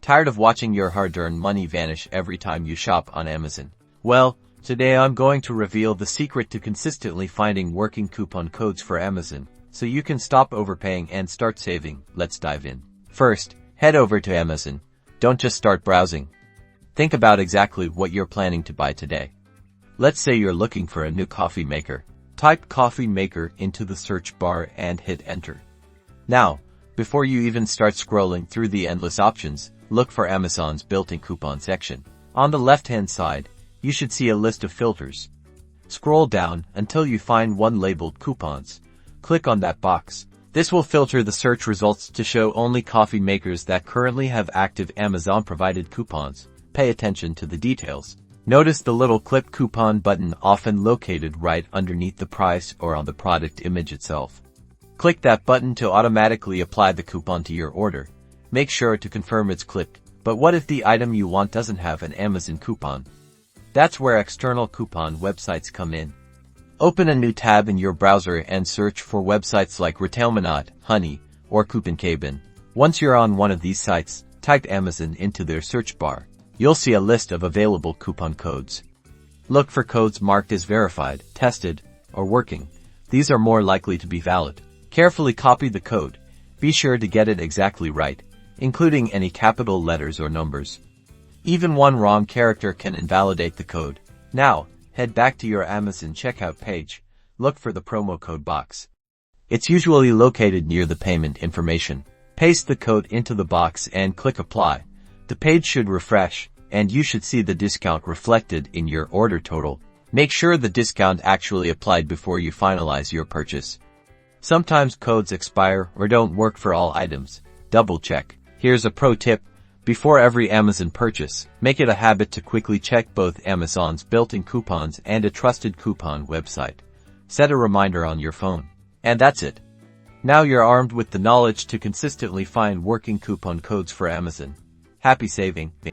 Tired of watching your hard-earned money vanish every time you shop on Amazon? Well, today I'm going to reveal the secret to consistently finding working coupon codes for Amazon, so you can stop overpaying and start saving. Let's dive in. First, head over to Amazon. Don't just start browsing. Think about exactly what you're planning to buy today. Let's say you're looking for a new coffee maker. Type coffee maker into the search bar and hit enter. Now, before you even start scrolling through the endless options, look for Amazon's built-in coupon section. On the left-hand side, you should see a list of filters. Scroll down until you find one labeled coupons. Click on that box. This will filter the search results to show only coffee makers that currently have active Amazon-provided coupons. Pay attention to the details. Notice the little clip coupon button often located right underneath the price or on the product image itself. Click that button to automatically apply the coupon to your order. Make sure to confirm it's clicked. But what if the item you want doesn't have an Amazon coupon? That's where external coupon websites come in. Open a new tab in your browser and search for websites like Retailmonat, Honey, or CouponCabin. Once you're on one of these sites, type Amazon into their search bar. You'll see a list of available coupon codes. Look for codes marked as verified, tested, or working. These are more likely to be valid. Carefully copy the code. Be sure to get it exactly right, including any capital letters or numbers. Even one wrong character can invalidate the code. Now, head back to your Amazon checkout page. Look for the promo code box. It's usually located near the payment information. Paste the code into the box and click apply. The page should refresh, and you should see the discount reflected in your order total. Make sure the discount actually applied before you finalize your purchase. Sometimes codes expire or don't work for all items. Double check. Here's a pro tip. Before every Amazon purchase, make it a habit to quickly check both Amazon's built-in coupons and a trusted coupon website. Set a reminder on your phone. And that's it. Now you're armed with the knowledge to consistently find working coupon codes for Amazon. Happy saving!